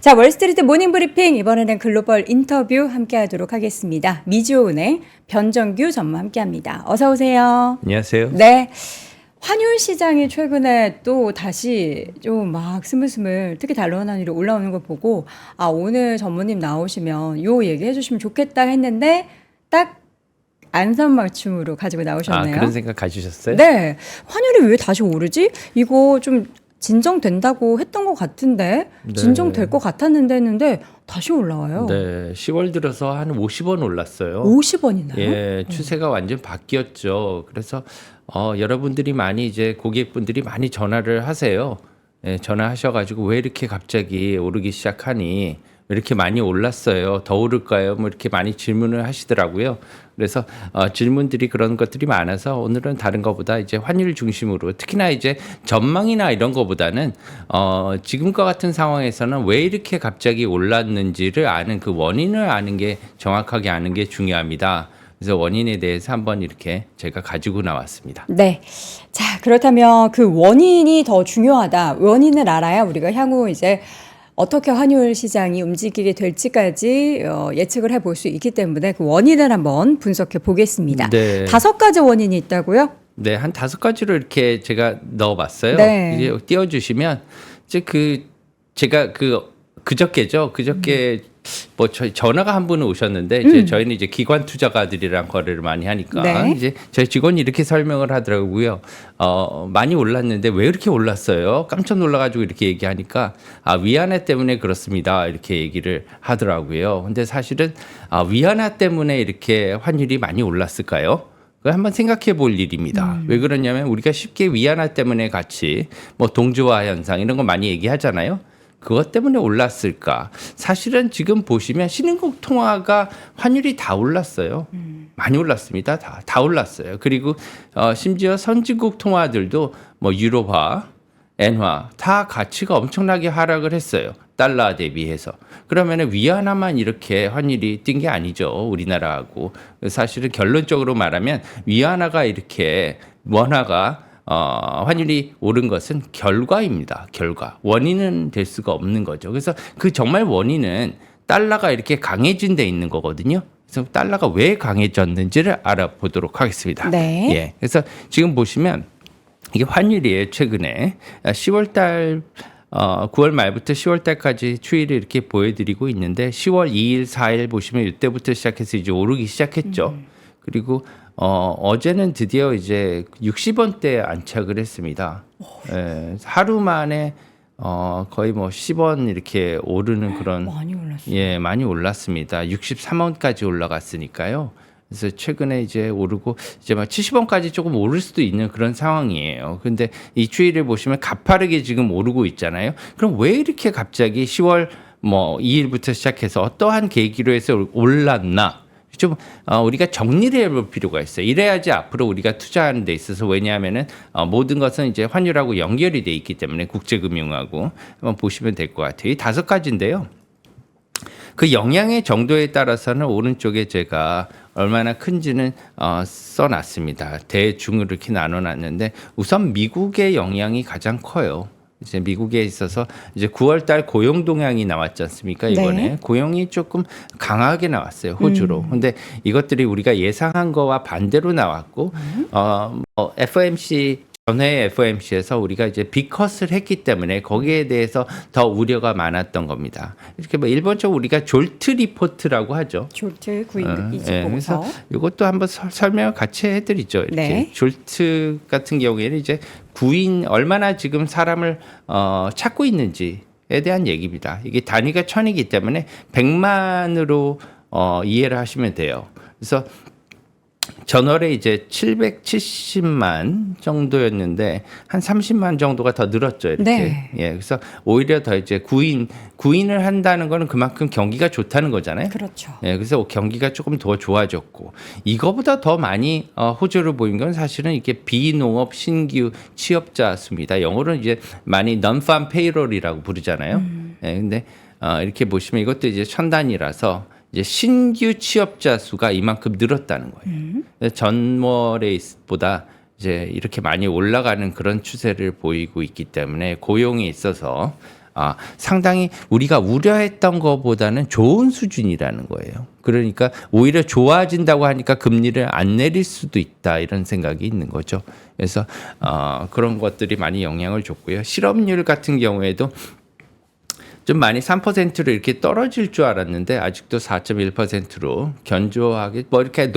자, 월스트리트 모닝 브리핑 이번에는 글로벌 인터뷰 함께 하도록 하겠습니다. 미주은행 변정규 전무 함께 합니다. 어서 오세요. 안녕하세요. 네. 환율 시장이 최근에 또 다시 좀 막 스물스물 특히 달러 환율이 올라오는 걸 보고 아, 오늘 전무님 나오시면 요 얘기 해주시면 좋겠다 했는데 딱 안성맞춤으로 가지고 나오셨네요. 그런 생각 가지셨어요? 네. 환율이 왜 다시 오르지? 이거 좀 진정된다고 했던 것 같은데 네. 진정될 것 같았는데 했는데 다시 올라와요. 네, 10월 들어서 한 50원 올랐어요. 50원이나요? 예, 추세가 완전 바뀌었죠. 그래서 여러분들이 많이 이제 고객분들이 많이 전화를 하세요. 예, 전화하셔가지고 왜 이렇게 갑자기 오르기 시작하니? 왜 이렇게 많이 올랐어요? 더 오를까요? 뭐 이렇게 많이 질문을 하시더라고요. 그래서 질문들이 그런 것들이 많아서 오늘은 다른 것보다 이제 환율 중심으로 특히나 이제 전망이나 이런 것보다는 지금과 같은 상황에서는 왜 이렇게 갑자기 올랐는지를 아는 그 원인을 아는 게 정확하게 아는 게 중요합니다. 그래서 원인에 대해서 한번 이렇게 제가 가지고 나왔습니다. 네. 자, 그렇다면 그 원인이 더 중요하다. 원인을 알아야 우리가 향후 이제 어떻게 환율 시장이 움직이게 될지까지 예측을 해볼 수 있기 때문에 그 원인을 한번 분석해 보겠습니다. 네. 5가지 원인이 있다고요? 네, 한 5가지로 이렇게 제가 넣어봤어요. 네. 이제 띄워주시면 이제 제가 그저께죠. 그저께 뭐 저희 전화가 한 분은 오셨는데 이제 저희는 이제 기관 투자가들이랑 거래를 많이 하니까 네. 이제 저희 직원이 이렇게 설명을 하더라고요. 많이 올랐는데 왜 이렇게 올랐어요? 깜짝 놀라가지고 이렇게 얘기하니까 위안화 때문에 그렇습니다. 이렇게 얘기를 하더라고요. 근데 사실은 위안화 때문에 이렇게 환율이 많이 올랐을까요? 그걸 한번 생각해 볼 일입니다. 왜 그러냐면 우리가 쉽게 위안화 때문에 같이 뭐 동주화 현상 이런 거 많이 얘기하잖아요. 그것 때문에 올랐을까? 사실은 지금 보시면 신흥국 통화가 환율이 다 올랐어요. 많이 올랐습니다. 다 올랐어요. 그리고 심지어 선진국 통화들도 뭐 유로화, 엔화 다 가치가 엄청나게 하락을 했어요. 달러 대비해서. 그러면 위안화만 이렇게 환율이 뛴 게 아니죠. 우리나라하고. 사실은 결론적으로 말하면 위안화가 이렇게 원화가 환율이 오른 것은 결과입니다. 결과. 원인은 될 수가 없는 거죠. 그래서 그 정말 원인은 달러가 이렇게 강해진 데 있는 거거든요. 그래서 달러가 왜 강해졌는지를 알아보도록 하겠습니다. 네. 예. 그래서 지금 보시면 이게 환율이에요. 최근에 10월 달 9월 말부터 10월 달까지 추이를 이렇게 보여드리고 있는데 10월 2일, 4일 보시면 이때부터 시작해서 이제 오르기 시작했죠. 그리고 어제는 드디어 이제 60원대에 안착을 했습니다. 예, 하루 만에 거의 뭐 10원 이렇게 오르는 그런 많이 올랐어요. 예, 많이 올랐습니다. 63원까지 올라갔으니까요. 그래서 최근에 이제 오르고 이제 막 70원까지 조금 오를 수도 있는 그런 상황이에요. 근데 이 추이를 보시면 가파르게 지금 오르고 있잖아요. 그럼 왜 이렇게 갑자기 10월 뭐 2일부터 시작해서 어떠한 계기로 해서 올랐나? 좀 우리가 정리를 해볼 필요가 있어요. 이래야지 앞으로 우리가 투자하는 데 있어서 왜냐하면은 모든 것은 이제 환율하고 연결이 돼 있기 때문에 국제금융하고 한번 보시면 될 것 같아요. 이 5가지인데요. 그 영향의 정도에 따라서는 오른쪽에 제가 얼마나 큰지는 써놨습니다. 대중으로 이렇게 나눠놨는데 우선 미국의 영향이 가장 커요. 이제 미국에 있어서 이제 9월 달 고용 동향이 나왔지 않습니까? 이번에 네. 고용이 조금 강하게 나왔어요. 호주로. 근데 이것들이 우리가 예상한 거와 반대로 나왔고 FOMC 전회 FOMC에서 우리가 이제 빅컷을 했기 때문에 거기에 대해서 더 우려가 많았던 겁니다. 이렇게 뭐 일본적으로 우리가 졸트 리포트라고 하죠. 졸트 구인 이직 예, 보고서. 그래서 이것도 한번 설명을 같이 해드리죠. 이렇게 네. 졸트 같은 경우에는 이제 구인 얼마나 지금 사람을 찾고 있는지에 대한 얘기입니다. 이게 단위가 1000이기 때문에 100만으로 이해를 하시면 돼요. 그래서 전월에 이제 770만 정도였는데 한 30만 정도가 더 늘었죠. 이렇게. 네. 예. 그래서 오히려 더 이제 구인을 한다는 거는 그만큼 경기가 좋다는 거잖아요. 그렇죠. 예. 그래서 경기가 조금 더 좋아졌고 이거보다 더 많이 호조를 보인 건 사실은 이게 비농업 신규 취업자 수입니다. 영어로는 이제 많이 non-farm payroll이라고 부르잖아요. 예. 근데 이렇게 보시면 이것도 이제 1000단위라서 이제 신규 취업자 수가 이만큼 늘었다는 거예요. 전월에보다 이제 이렇게 많이 올라가는 그런 추세를 보이고 있기 때문에 고용에 있어서 상당히 우리가 우려했던 것보다는 좋은 수준이라는 거예요. 그러니까 오히려 좋아진다고 하니까 금리를 안 내릴 수도 있다 이런 생각이 있는 거죠. 그래서 그런 것들이 많이 영향을 줬고요. 실업률 같은 경우에도 좀 많이 3%로 이렇게 떨어질 줄 알았는데 아직도 4.1%로 견조하게 뭐 이렇게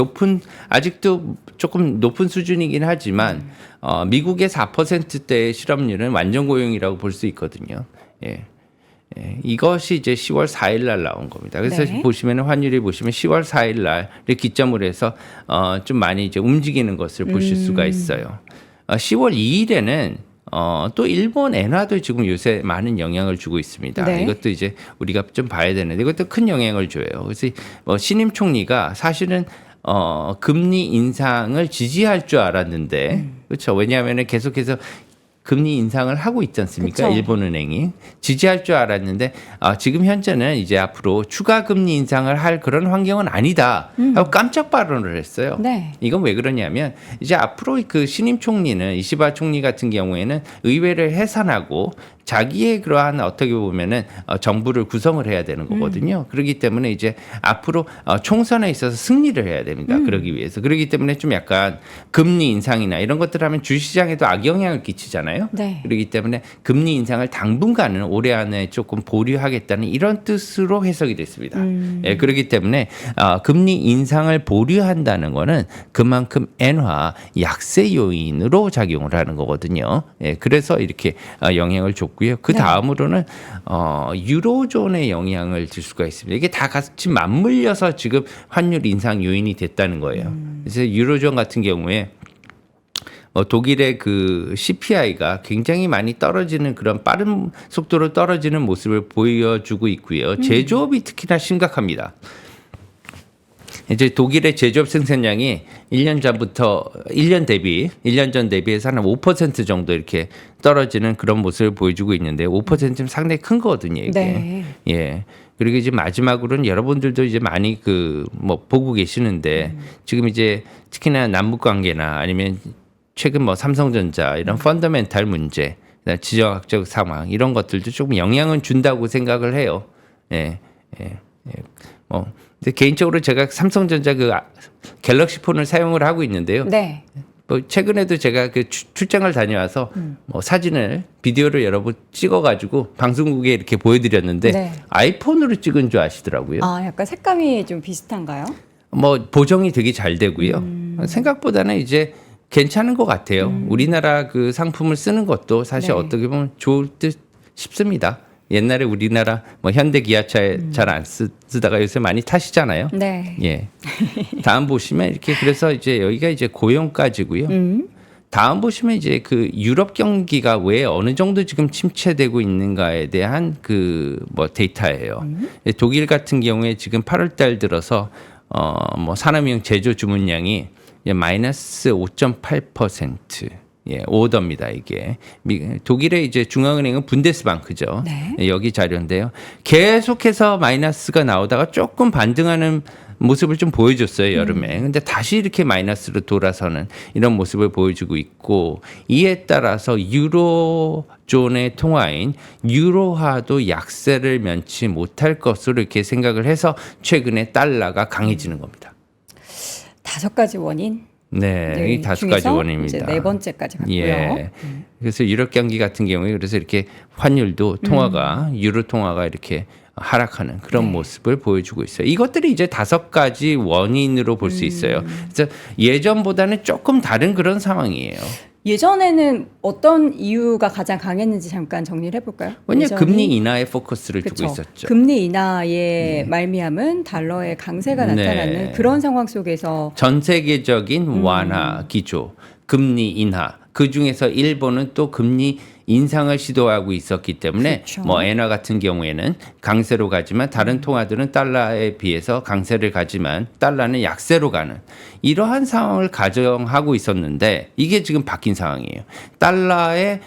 아직도 조금 높은 수준이긴 하지만 미국의 4%대의 실업률은 완전 고용이라고 볼 수 있거든요. 예. 이것이 이제 10월 4일 날 나온 겁니다. 그래서 네. 보시면 환율이 보시면 10월 4일 날을 기점으로 해서 좀 많이 이제 움직이는 것을 보실 수가 있어요. 10월 2일에는 또 일본 엔화도 지금 요새 많은 영향을 주고 있습니다. 네. 이것도 이제 우리가 좀 봐야 되는데 이것도 큰 영향을 줘요. 그래서 신임 총리가 사실은 금리 인상을 지지할 줄 알았는데 그렇죠. 왜냐하면 계속해서 금리 인상을 하고 있지 않습니까? 그쵸. 일본은행이 지지할 줄 알았는데 지금 현재는 이제 앞으로 추가 금리 인상을 할 그런 환경은 아니다 하고 깜짝 발언을 했어요. 네. 이건 왜 그러냐면 이제 앞으로 그 신임 총리는 이시바 총리 같은 경우에는 의회를 해산하고 자기의 그러한 어떻게 보면은 정부를 구성을 해야 되는 거거든요. 그렇기 때문에 이제 앞으로 총선에 있어서 승리를 해야 됩니다. 그러기 위해서. 그렇기 때문에 좀 약간 금리 인상이나 이런 것들 하면 주시장에도 악영향을 끼치잖아요. 네. 그렇기 때문에 금리 인상을 당분간은 올해 안에 조금 보류하겠다는 이런 뜻으로 해석이 됐습니다. 예, 그렇기 때문에 금리 인상을 보류한다는 거는 그만큼 엔화 약세 요인으로 작용을 하는 거거든요. 예, 그래서 이렇게 영향을 줬고요. 그 다음으로는 유로존에 영향을 줄 수가 있습니다. 이게 다 같이 맞물려서 지금 환율 인상 요인이 됐다는 거예요. 그래서 유로존 같은 경우에 독일의 그 CPI가 굉장히 많이 떨어지는 그런 빠른 속도로 떨어지는 모습을 보여주고 있고요. 제조업이 특히나 심각합니다. 이제 독일의 제조업 생산량이 1년 전 대비해서 한 5% 정도 이렇게 떨어지는 그런 모습을 보여주고 있는데 5%는 상당히 큰 거거든요, 이게. 네. 예. 그리고 이제 마지막으로는 여러분들도 이제 많이 보고 계시는데 지금 이제 특히나 남북 관계나 아니면 최근 삼성전자 이런 펀더멘탈 문제, 지정학적 상황 이런 것들도 조금 영향은 준다고 생각을 해요. 예. 근데 개인적으로 제가 삼성전자 갤럭시 폰을 사용을 하고 있는데요. 네. 최근에도 제가 출장을 다녀와서 사진을 비디오를 여러 번 찍어가지고 방송국에 이렇게 보여드렸는데 네. 아이폰으로 찍은 줄 아시더라고요. 약간 색감이 좀 비슷한가요? 보정이 되게 잘 되고요. 생각보다는 이제 괜찮은 것 같아요. 우리나라 그 상품을 쓰는 것도 사실 네. 어떻게 보면 좋을 듯 싶습니다. 옛날에 우리나라 현대 기아차에 잘 안 쓰다가 요새 많이 타시잖아요. 네. 예. 다음 보시면 이렇게 그래서 이제 여기가 이제 고용까지고요. 다음 보시면 이제 그 유럽 경기가 왜 어느 정도 지금 침체되고 있는가에 대한 데이터예요. 독일 같은 경우에 지금 8월 달 들어서 산업용 제조 주문량이 마이너스 5.8%. 예, 오더입니다, 이게. 독일의 이제 중앙은행은 분데스방크죠. 네. 여기 자료인데요. 계속해서 마이너스가 나오다가 조금 반등하는 모습을 좀 보여줬어요, 여름에. 근데 다시 이렇게 마이너스로 돌아서는 이런 모습을 보여주고 있고, 이에 따라서 유로존의 통화인 유로화도 약세를 면치 못할 것으로 이렇게 생각을 해서 최근에 달러가 강해지는 겁니다. 5가지 원인. 네, 이 5가지 중에서 원인입니다. 이제 4번째까지 갔고요. 예. 그래서 유럽 경기 같은 경우에 그래서 이렇게 환율도 통화가 유로 통화가 이렇게 하락하는 그런 모습을 보여주고 있어요. 이것들이 이제 5가지 원인으로 볼 수 있어요. 그래서 예전보다는 조금 다른 그런 상황이에요. 예전에는 어떤 이유가 가장 강했는지 잠깐 정리를 해볼까요? 왜냐하면 금리 인하에 포커스를 두고 있었죠. 금리 인하의 말미암은 달러의 강세가 나타나는 네. 그런 상황 속에서 전 세계적인 완화 기조, 금리 인하, 그 중에서 일본은 또 금리 인상을 시도하고 있었기 때문에 그렇죠. 엔화 같은 경우에는 강세로 가지만 다른 통화들은 달러에 비해서 강세를 가지만 달러는 약세로 가는 이러한 상황을 가정하고 있었는데 이게 지금 바뀐 상황이에요. 달러의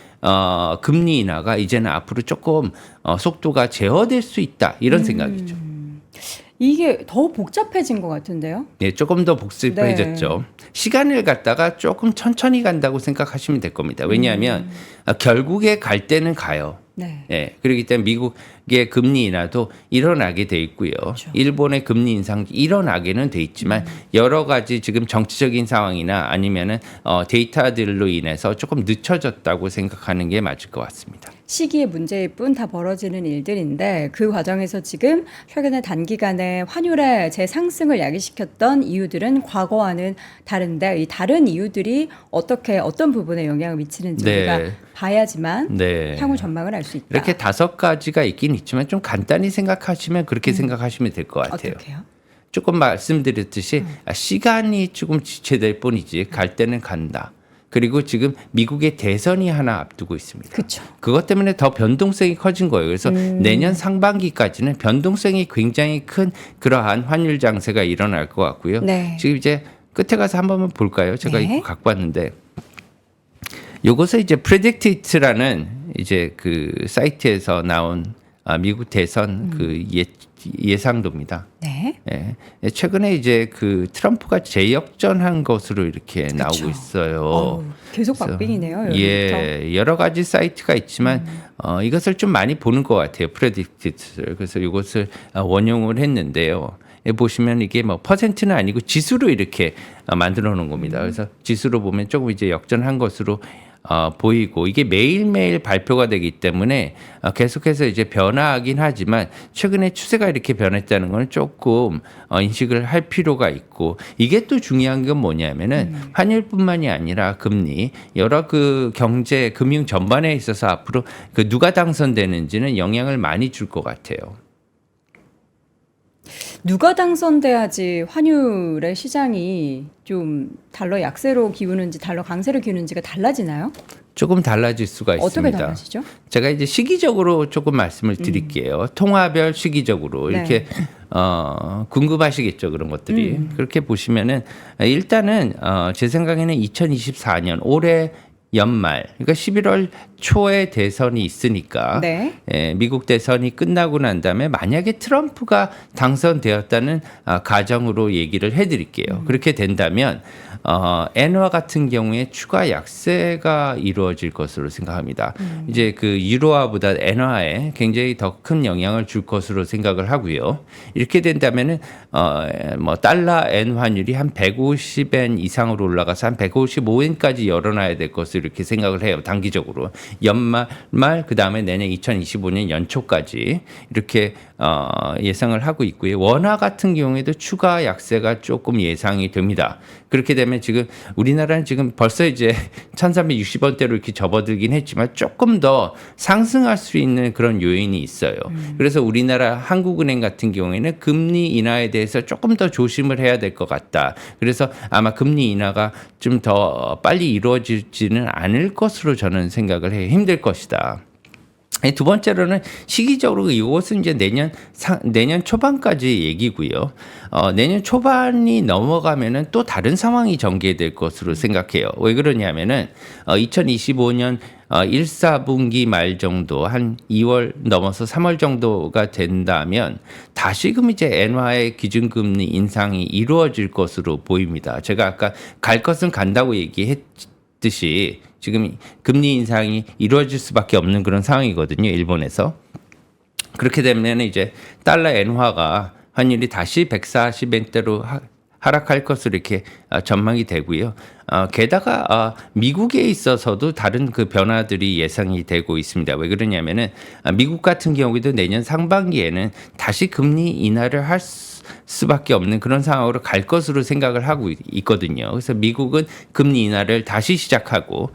금리 인하가 이제는 앞으로 조금 속도가 제어될 수 있다 이런 생각이죠. 이게 더 복잡해진 것 같은데요? 네, 조금 더 복잡해졌죠. 시간을 갖다가 조금 천천히 간다고 생각하시면 될 겁니다. 왜냐하면 결국에 갈 때는 가요. 네. 예, 그렇기 때문에 미국의 금리 인하도 일어나게 돼 있고요. 그렇죠. 일본의 금리 인상 일어나게는 돼 있지만 여러 가지 지금 정치적인 상황이나 아니면은 데이터들로 인해서 조금 늦춰졌다고 생각하는 게 맞을 것 같습니다. 시기의 문제일 뿐 다 벌어지는 일들인데 그 과정에서 지금 최근에 단기간에 환율의 재상승을 야기시켰던 이유들은 과거와는 다른데 이 다른 이유들이 어떤 부분에 영향을 미치는지 네. 우리가 봐야지만 네. 향후 전망을 알 수 있다. 이렇게 5가지가 있긴 있지만 좀 간단히 생각하시면 그렇게 생각하시면 될 것 같아요. 어떻게요? 조금 말씀드렸듯이 시간이 조금 지체될 뿐이지 갈 때는 간다. 그리고 지금 미국의 대선이 하나 앞두고 있습니다. 그렇죠. 그것 때문에 더 변동성이 커진 거예요. 그래서 내년 상반기까지는 변동성이 굉장히 큰 그러한 환율 장세가 일어날 것 같고요. 네. 지금 이제 끝에 가서 한 번만 볼까요? 제가 네. 이거 갖고 왔는데 요것을 이제 Predictit라는 이제 그 사이트에서 나온 미국 대선 그 예상도입니다. 네. 예. 최근에 이제 그 트럼프가 재역전한 것으로 이렇게 나오고 있어요. 어우, 계속 그래서 박빙이네요. 여기부터. 예, 여러 가지 사이트가 있지만 이것을 좀 많이 보는 것 같아요. 프레딕티트를. 그래서 이것을 원용을 했는데요. 예, 보시면 이게 뭐 퍼센트는 아니고 지수로 이렇게 만들어 놓은 겁니다. 그래서 지수로 보면 조금 이제 역전한 것으로 보이고 이게 매일매일 발표가 되기 때문에 계속해서 이제 변화하긴 하지만 최근에 추세가 이렇게 변했다는 건 조금 인식을 할 필요가 있고 이게 또 중요한 건 뭐냐면은 환율뿐만이 아니라 금리 여러 그 경제 금융 전반에 있어서 앞으로 그 누가 당선되는지는 영향을 많이 줄 것 같아요. 누가 당선돼야지 환율의 시장이 좀 달러 약세로 기우는지 달러 강세로 기우는지가 달라지나요? 조금 달라질 수가 어떻게 있습니다. 달라지죠? 제가 이제 시기적으로 조금 말씀을 드릴게요. 통화별 시기적으로 네. 이렇게 궁금하시겠죠 그런 것들이. 그렇게 보시면은 일단은 제 생각에는 2024년 올해 연말 그러니까 11월 초에 대선이 있으니까 네. 예, 미국 대선이 끝나고 난 다음에 만약에 트럼프가 당선되었다는 가정으로 얘기를 해드릴게요. 그렇게 된다면 엔화 같은 경우에 추가 약세가 이루어질 것으로 생각합니다. 이제 그 유로화보다 엔화에 굉장히 더 큰 영향을 줄 것으로 생각을 하고요. 이렇게 된다면은 뭐 달러 엔 환율이 한 150엔 이상으로 올라가서 한 155엔까지 열어놔야 될 것으로 이렇게 생각을 해요. 단기적으로 연말 말 그다음에 내년 2025년 연초까지 이렇게 예상을 하고 있고요. 원화 같은 경우에도 추가 약세가 조금 예상이 됩니다. 그렇게 되면 지금 우리나라는 지금 벌써 이제 1360원대로 이렇게 접어들긴 했지만 조금 더 상승할 수 있는 그런 요인이 있어요. 그래서 우리나라 한국은행 같은 경우에는 금리 인하에 대해서 조금 더 조심을 해야 될 것 같다. 그래서 아마 금리 인하가 좀 더 빨리 이루어지지는 않을 것으로 저는 생각을 해요. 힘들 것이다. 두 번째로는 시기적으로 이것은 이제 내년 초반까지 얘기고요. 내년 초반이 넘어가면은 또 다른 상황이 전개될 것으로 생각해요. 왜 그러냐면은 2025년 1, 4분기 말 정도 한 2월 넘어서 3월 정도가 된다면 다시금 이제 엔화의 기준금리 인상이 이루어질 것으로 보입니다. 제가 아까 갈 것은 간다고 얘기했듯이 지금 금리 인상이 이루어질 수밖에 없는 그런 상황이거든요. 일본에서. 그렇게 되면 이제 달러 엔화가 환율이 다시 140엔대로 하락할 것으로 이렇게 전망이 되고요. 게다가 미국에 있어서도 다른 그 변화들이 예상이 되고 있습니다. 왜 그러냐면은 미국 같은 경우에도 내년 상반기에는 다시 금리 인하를 할 수밖에 없는 그런 상황으로 갈 것으로 생각을 하고 있거든요. 그래서 미국은 금리 인하를 다시 시작하고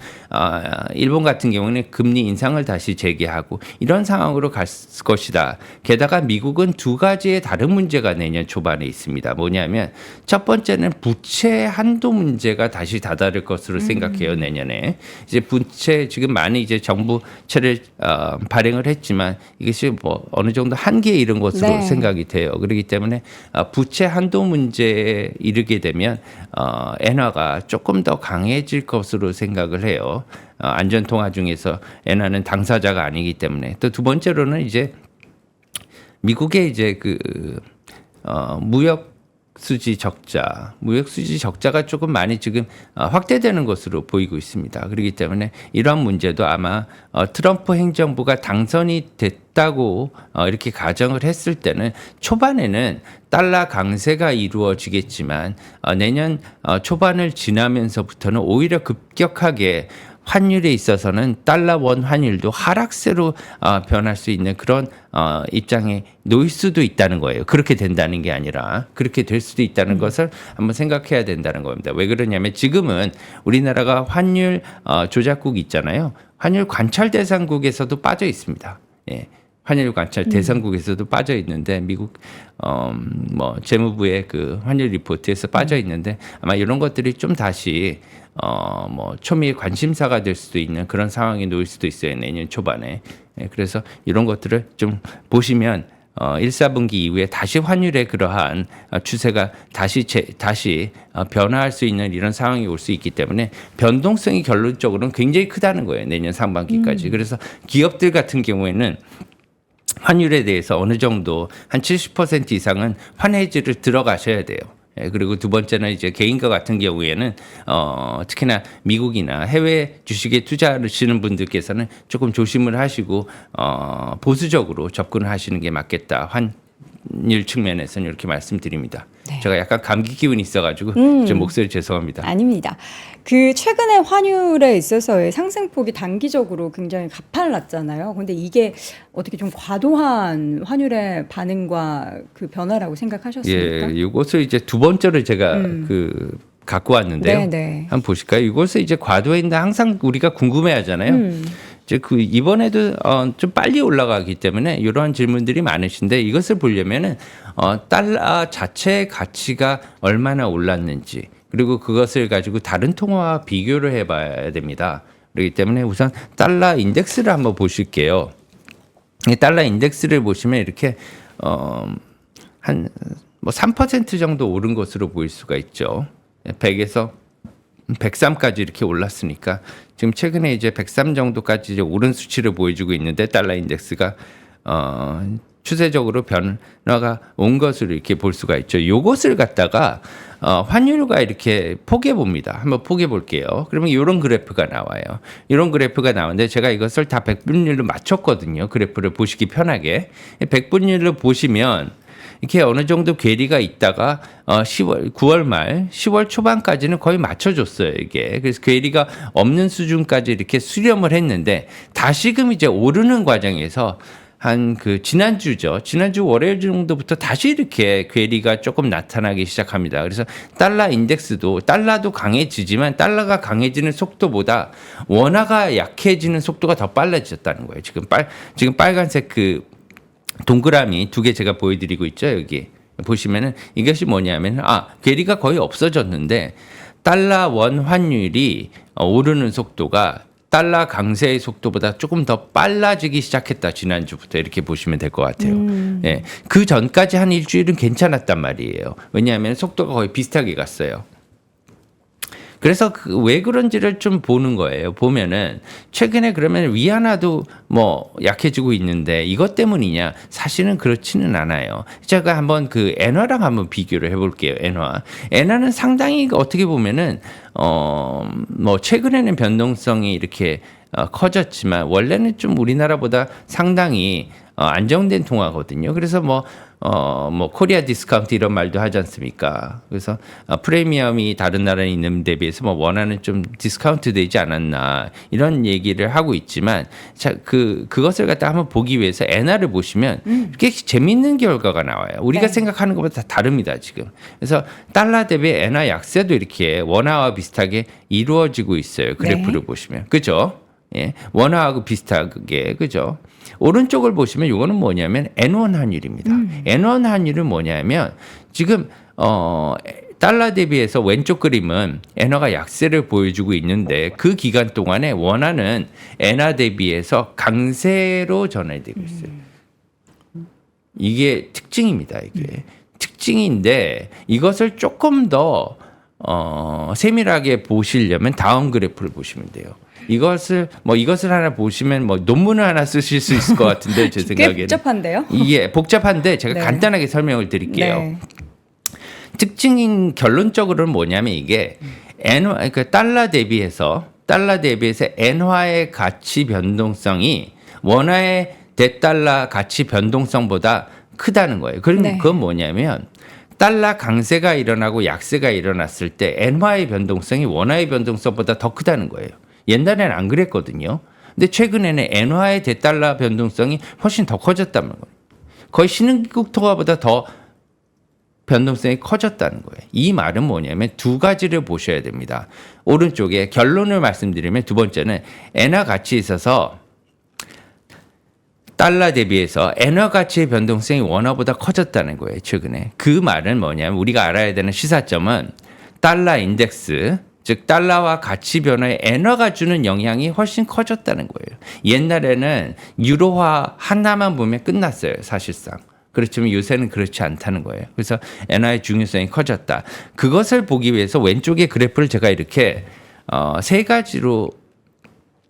일본 같은 경우는 금리 인상을 다시 재개하고 이런 상황으로 갈 것이다. 게다가 미국은 두 가지의 다른 문제가 내년 초반에 있습니다. 뭐냐면 첫 번째는 부채 한도 문제가 다시 다다를 것으로 생각해요. 내년에 이제 부채 지금 많이 이제 정부채를 발행을 했지만 이것이 뭐 어느 정도 한계에 이른 것으로 네. 생각이 돼요. 그렇기 때문에 부채 한도 문제에 이르게 되면 엔화가 조금 더 강해질 것으로 생각을 해요. 안전통화 중에서 엔화는 당사자가 아니기 때문에 또 두 번째로는 이제 미국의 이제 그 무역 수지 적자, 무역 수지 적자가 조금 많이 지금 확대되는 것으로 보이고 있습니다. 그렇기 때문에 이러한 문제도 아마 트럼프 행정부가 당선이 됐다고 이렇게 가정을 했을 때는 초반에는 달러 강세가 이루어지겠지만 내년 초반을 지나면서부터는 오히려 급격하게 환율에 있어서는 달러 원 환율도 하락세로 변할 수 있는 그런 입장에 놓일 수도 있다는 거예요. 그렇게 된다는 게 아니라 그렇게 될 수도 있다는 것을 한번 생각해야 된다는 겁니다. 왜 그러냐면 지금은 우리나라가 환율 조작국 있잖아요. 환율 관찰 대상국에서도 빠져 있습니다. 예. 환율 관찰 대상국에서도 빠져 있는데 미국 뭐 재무부의 그 환율 리포트에서 빠져 있는데 아마 이런 것들이 좀 다시 뭐 초미의 관심사가 될 수도 있는 그런 상황에 놓일 수도 있어요. 내년 초반에. 예, 그래서 이런 것들을 좀 보시면 1, 4분기 이후에 다시 환율의 그러한 추세가 다시 변화할 수 있는 이런 상황이 올 수 있기 때문에 변동성이 결론적으로는 굉장히 크다는 거예요. 내년 상반기까지. 그래서 기업들 같은 경우에는 환율에 대해서 어느 정도 한 70% 이상은 환해지를 들어가셔야 돼요. 예, 그리고 두 번째는 이제 개인과 같은 경우에는 특히나 미국이나 해외 주식에 투자하시는 분들께서는 조금 조심을 하시고 보수적으로 접근을 하시는 게 맞겠다. 환율 측면에서는 이렇게 말씀드립니다. 네. 제가 약간 감기 기운이 있어가지고 좀 목소리 죄송합니다. 아닙니다. 그 최근에 환율에 있어서의 상승폭이 단기적으로 굉장히 가팔랐잖아요. 근데 이게 어떻게 좀 과도한 환율의 반응과 그 변화라고 생각하셨습니까? 예, 이것을 이제 두 번째로 제가 갖고 왔는데요. 네네. 한번 보실까요? 이것을 이제 과도했는데 항상 우리가 궁금해하잖아요. 이제 그 이번에도 좀 빨리 올라가기 때문에 이러한 질문들이 많으신데 이것을 보려면은 달러 자체의 가치가 얼마나 올랐는지 그리고 그것을 가지고 다른 통화와 비교를 해봐야 됩니다. 그렇기 때문에 우선 달러 인덱스를 한번 보실게요. 이 달러 인덱스를 보시면 이렇게 한 뭐 3% 정도 오른 것으로 보일 수가 있죠. 100에서 103까지 이렇게 올랐으니까 지금 최근에 이제 103 정도까지 이제 오른 수치를 보여주고 있는데 달러 인덱스가 추세적으로 변화가 온 것으로 이렇게 볼 수가 있죠. 요것을 갖다가 환율과 이렇게 포개 봅니다. 한번 포개 볼게요. 그러면 이런 그래프가 나와요. 이런 그래프가 나오는데 제가 이것을 다 100분율로 맞췄거든요. 그래프를 보시기 편하게. 100분율로 보시면 이렇게 어느 정도 괴리가 있다가 9월 말, 10월 초반까지는 거의 맞춰줬어요, 이게. 그래서 괴리가 없는 수준까지 이렇게 수렴을 했는데 다시금 이제 오르는 과정에서 한 그 지난주 월요일 정도부터 다시 이렇게 괴리가 조금 나타나기 시작합니다. 그래서 달러 인덱스도 달러도 강해지지만 달러가 강해지는 속도보다 원화가 약해지는 속도가 더 빨라졌다는 거예요. 지금 빨간색 그 동그라미 두 개 제가 보여드리고 있죠. 여기 보시면은 이것이 뭐냐면 괴리가 거의 없어졌는데 달러 원 환율이 오르는 속도가 달러 강세의 속도보다 조금 더 빨라지기 시작했다. 지난주부터 이렇게 보시면 될 것 같아요. 예, 그 전까지 한 일주일은 괜찮았단 말이에요. 왜냐하면 속도가 거의 비슷하게 갔어요. 그래서 왜 그런지를 좀 보는 거예요. 보면은 최근에 그러면 위안화도 뭐 약해지고 있는데 이것 때문이냐? 사실은 그렇지는 않아요. 제가 한번 그 엔화랑 한번 비교를 해볼게요. 엔화는 상당히 어떻게 보면은 뭐 최근에는 변동성이 이렇게 커졌지만 원래는 좀 우리나라보다 상당히 안정된 통화거든요. 그래서 뭐 코리아 디스카운트 이런 말도 하지 않습니까? 그래서 프리미엄이 다른 나라에 있는 데 비해서 뭐 원하는 좀 디스카운트 되지 않았나 이런 얘기를 하고 있지만 그것을 갖다 한번 보기 위해서 엔화를 보시면 꽤 재밌는 결과가 나와요. 우리가 네. 생각하는 것보다 다릅니다, 지금. 그래서 달러 대비 엔화 약세도 이렇게 원화와 비슷하게 이루어지고 있어요. 그래프를 네. 보시면. 그죠? 예. 원화하고 비슷하게. 그죠? 오른쪽을 보시면 이거는 뭐냐면 N1 환율입니다. N1 환율은 뭐냐면 지금 달러 대비해서 왼쪽 그림은 엔화가 약세를 보여주고 있는데 그 기간 동안에 원화는 엔화 대비해서 강세로 전환되고 있어요. 이게 특징입니다. 이게 특징인데 이것을 조금 더 세밀하게 보시려면 다음 그래프를 보시면 돼요. 이것을 하나 보시면 뭐 논문을 하나 쓰실 수 있을 것 같은데 제 생각에는 꽤 복잡한데요? 이게 복잡한데 제가 네. 간단하게 설명을 드릴게요. 네. 특징인 결론적으로는 뭐냐면 이게 그러니까 달러 대비해서 엔화의 가치 변동성이 원화의 대달러 가치 변동성보다 크다는 거예요. 그럼 네. 그건 뭐냐면 달러 강세가 일어나고 약세가 일어났을 때 엔화의 변동성이 원화의 변동성보다 더 크다는 거예요. 옛날에는 안 그랬거든요. 근데 최근에는 엔화의 대달러 변동성이 훨씬 더 커졌다는 거예요. 거의 신흥국 통화보다 더 변동성이 커졌다는 거예요. 이 말은 뭐냐면 두 가지를 보셔야 됩니다. 오른쪽에 결론을 말씀드리면 두 번째는 엔화 가치에 있어서 달러 대비해서 엔화 가치의 변동성이 원화보다 커졌다는 거예요. 최근에. 그 말은 뭐냐면 우리가 알아야 되는 시사점은 달러 인덱스, 즉 달러와 가치 변화에 엔화가 주는 영향이 훨씬 커졌다는 거예요. 옛날에는 유로화 하나만 보면 끝났어요. 사실상. 그렇지만 요새는 그렇지 않다는 거예요. 그래서 엔화의 중요성이 커졌다. 그것을 보기 위해서 왼쪽의 그래프를 제가 이렇게 세 가지로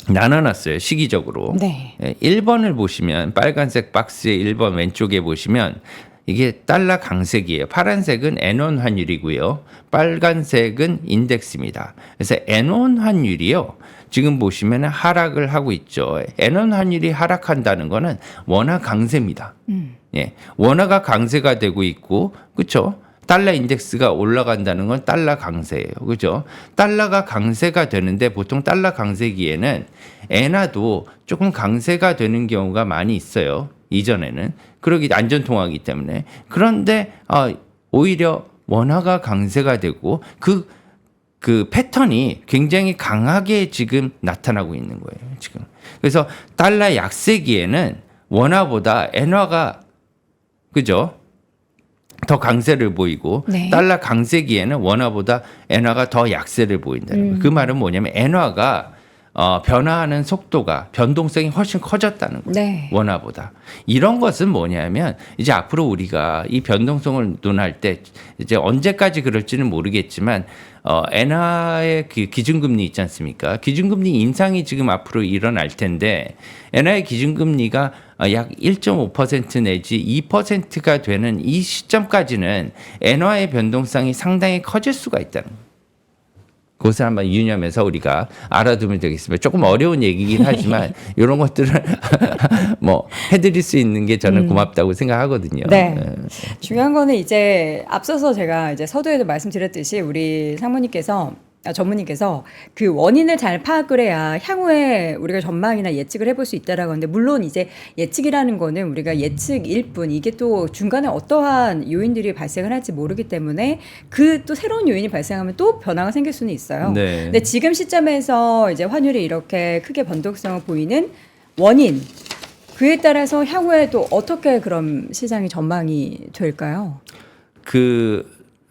나눠놨어요. 시기적으로. 네. 1번을 보시면 빨간색 박스의 1번 왼쪽에 보시면 이게 달러 강세기예요. 파란색은 엔원 환율이고요. 빨간색은 인덱스입니다. 그래서 엔원 환율이요. 지금 보시면 하락을 하고 있죠. 엔원 환율이 하락한다는 거는 원화 강세입니다. 예, 원화가 강세가 되고 있고, 그렇죠? 달러 인덱스가 올라간다는 건 달러 강세예요. 그죠? 달러가 강세가 되는데 보통 달러 강세기에는 엔화도 조금 강세가 되는 경우가 많이 있어요. 이전에는. 그러기 안전통화이기 때문에. 그런데 오히려 원화가 강세가 되고 그 패턴이 굉장히 강하게 지금 나타나고 있는 거예요. 지금. 그래서 달러 약세기에는 원화보다 엔화가 그죠? 더 강세를 보이고 네. 달러 강세기에는 원화보다 엔화가 더 약세를 보인다는 거예요. 그 말은 뭐냐면 엔화가 변화하는 속도가 변동성이 훨씬 커졌다는 거예요. 네. 원화보다. 이런 것은 뭐냐면 이제 앞으로 우리가 이 변동성을 논할 때 이제 언제까지 그럴지는 모르겠지만 엔화의 그 기준금리 있지 않습니까? 기준금리 인상이 지금 앞으로 일어날 텐데 엔화의 기준금리가 약 1.5% 내지 2%가 되는 이 시점까지는 엔화의 변동성이 상당히 커질 수가 있다는 거예요. 그것을 한번 유념해서 우리가 알아두면 되겠습니다. 조금 어려운 얘기긴 하지만 이런 것들을 뭐 해드릴 수 있는 게 저는 고맙다고 생각하거든요. 네. 중요한 거는 이제 앞서서 제가 이제 서두에도 말씀드렸듯이 우리 전무님께서 그 원인을 잘 파악을 해야 향후에 우리가 전망이나 예측을 해볼 수 있다라고 하는데 물론 이제 예측이라는 거는 우리가 예측일 뿐 이게 또 중간에 어떠한 요인들이 발생을 할지 모르기 때문에 그 또 새로운 요인이 발생하면 또 변화가 생길 수는 있어요. 네. 근데 지금 시점에서 이제 환율이 이렇게 크게 변동성을 보이는 원인 그에 따라서 향후에 또 어떻게 그럼 시장이 전망이 될까요?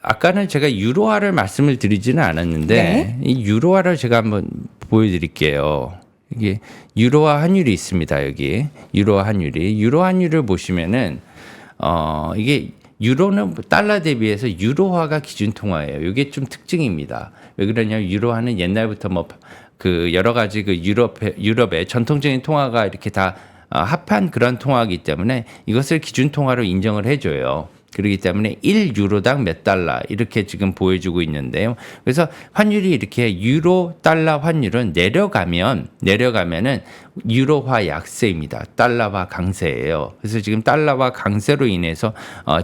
아까는 제가 유로화를 말씀을 드리지는 않았는데 네. 이 유로화를 제가 한번 보여드릴게요. 이게 유로화 환율이 있습니다. 여기 유로화 환율을 보시면은 이게 유로는 달러 대비해서 유로화가 기준 통화예요. 이게 좀 특징입니다. 왜 그러냐면 유로화는 옛날부터 뭐 그 여러 가지 그 유럽의 전통적인 통화가 이렇게 다 합한 그런 통화이기 때문에 이것을 기준 통화로 인정을 해줘요. 그렇기 때문에 1유로당 몇 달러 이렇게 지금 보여주고 있는데요. 그래서 환율이 이렇게 유로 달러 환율은 내려가면은 유로화 약세입니다. 달러화 강세예요. 그래서 지금 달러화 강세로 인해서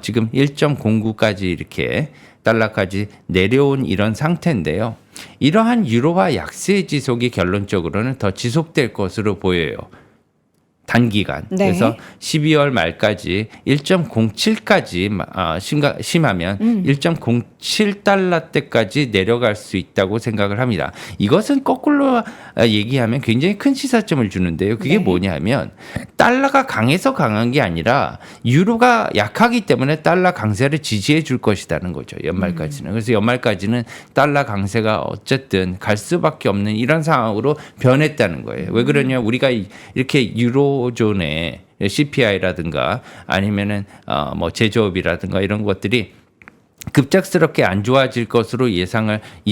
지금 1.09까지 이렇게 달러까지 내려온 이런 상태인데요. 이러한 유로화 약세 지속이 결론적으로는 더 지속될 것으로 보여요. 단기간. 네. 그래서 12월 말까지 1.07까지 심하면 1.07달러대까지 내려갈 수 있다고 생각을 합니다. 이것은 거꾸로 얘기하면 굉장히 큰 시사점을 주는데요. 그게 네. 뭐냐면 달러가 강해서 강한 게 아니라 유로가 약하기 때문에 달러 강세를 지지해 줄 것이라는 거죠. 연말까지는. 그래서 연말까지는 달러 강세가 어쨌든 갈 수밖에 없는 이런 상황으로 변했다는 거예요. 왜 그러냐? 우리가 이렇게 유로존의 CPI라든가 아니면은 뭐 제조업이라든가 이런 것들이 급작스럽게 안 좋아질 것으로 이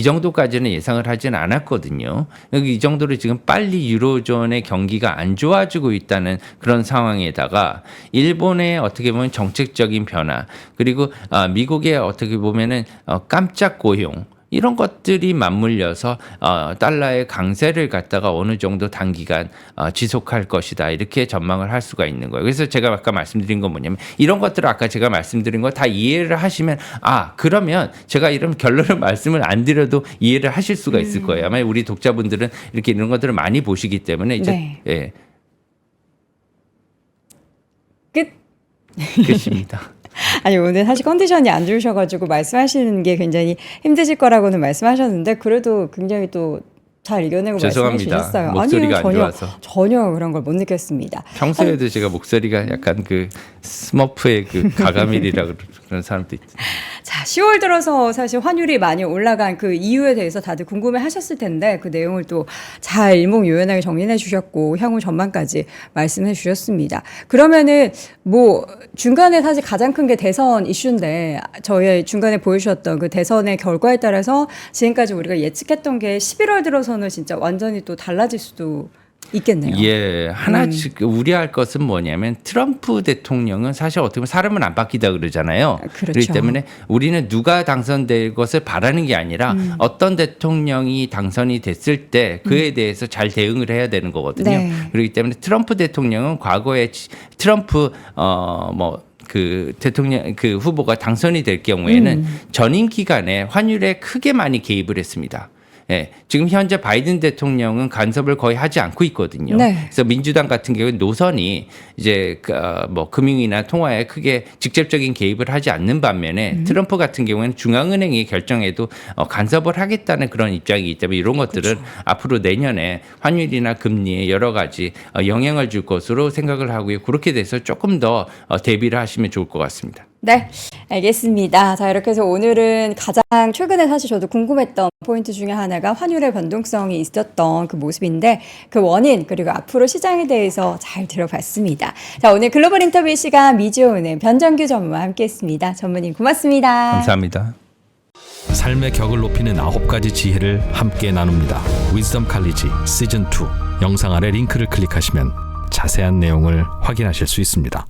정도까지는 예상을 하진 않았거든요. 여기 이 정도로 지금 빨리 유로존의 경기가 안 좋아지고 있다는 그런 상황에다가 일본의 어떻게 보면 정책적인 변화 그리고 미국의 어떻게 보면은 깜짝 고용 이런 것들이 맞물려서 달러의 강세를 갖다가 어느 정도 단기간 지속할 것이다 이렇게 전망을 할 수가 있는 거예요. 그래서 제가 아까 말씀드린 건 뭐냐면 이런 것들을 아까 제가 말씀드린 거 다 이해를 하시면 그러면 제가 이런 결론을 말씀을 안 드려도 이해를 하실 수가 있을 거예요. 아마 우리 독자분들은 이렇게 이런 것들을 많이 보시기 때문에 이제 네. 예, 끝. 끝입니다. 아니 오늘 사실 컨디션이 안 좋으셔가지고 말씀하시는 게 굉장히 힘드실 거라고는 말씀하셨는데 그래도 굉장히 또 잘 이겨내고 말씀해 죄송합니다. 주셨어요. 목소리가 아니요, 안 좋아서. 전혀 그런 걸 못 느꼈습니다. 평소에도 제가 목소리가 약간 그 스머프의 그 가가밀이라 그런 사람도 있죠. 자, 10월 들어서 사실 환율이 많이 올라간 그 이유에 대해서 다들 궁금해 하셨을 텐데 그 내용을 또 잘 일목요연하게 정리해 주셨고 향후 전망까지 말씀해 주셨습니다. 그러면은 뭐 중간에 사실 가장 큰 게 대선 이슈인데 저희 중간에 보여주셨던 그 대선의 결과에 따라서 지금까지 우리가 예측했던 게 11월 들어서는 진짜 완전히 또 달라질 수도 있겠네요. 예, 하나 우려할 것은 뭐냐면 트럼프 대통령은 사실 어떻게 보면 사람은 안 바뀌다 그러잖아요. 그렇죠. 그렇기 때문에 우리는 누가 당선될 것을 바라는 게 아니라 어떤 대통령이 당선이 됐을 때 그에 대해서 잘 대응을 해야 되는 거거든요. 네. 그렇기 때문에 트럼프 대통령은 과거에 트럼프 그 대통령 그 후보가 당선이 될 경우에는 전임 기간에 환율에 크게 많이 개입을 했습니다. 예, 지금 현재 바이든 대통령은 간섭을 거의 하지 않고 있거든요. 네. 그래서 민주당 같은 경우는 노선이 이제 뭐 금융이나 통화에 크게 직접적인 개입을 하지 않는 반면에 트럼프 같은 경우에는 중앙은행이 결정해도 간섭을 하겠다는 그런 입장이기 때문에 이런 것들은 앞으로 내년에 환율이나 금리에 여러 가지 영향을 줄 것으로 생각을 하고요. 그렇게 돼서 조금 더 대비를 하시면 좋을 것 같습니다. 네, 알겠습니다. 자, 이렇게 해서 오늘은 가장 최근에 사실 저도 궁금했던 포인트 중에 하나가 환율의 변동성이 있었던 그 모습인데 그 원인 그리고 앞으로 시장에 대해서 잘 들어봤습니다. 자, 오늘 글로벌 인터뷰 시간 미주은행 변정규 전무와 함께했습니다. 전무님 고맙습니다. 감사합니다. 삶의 격을 높이는 9가지 지혜를 함께 나눕니다. 위즈덤 칼리지 시즌 2 영상 아래 링크를 클릭하시면 자세한 내용을 확인하실 수 있습니다.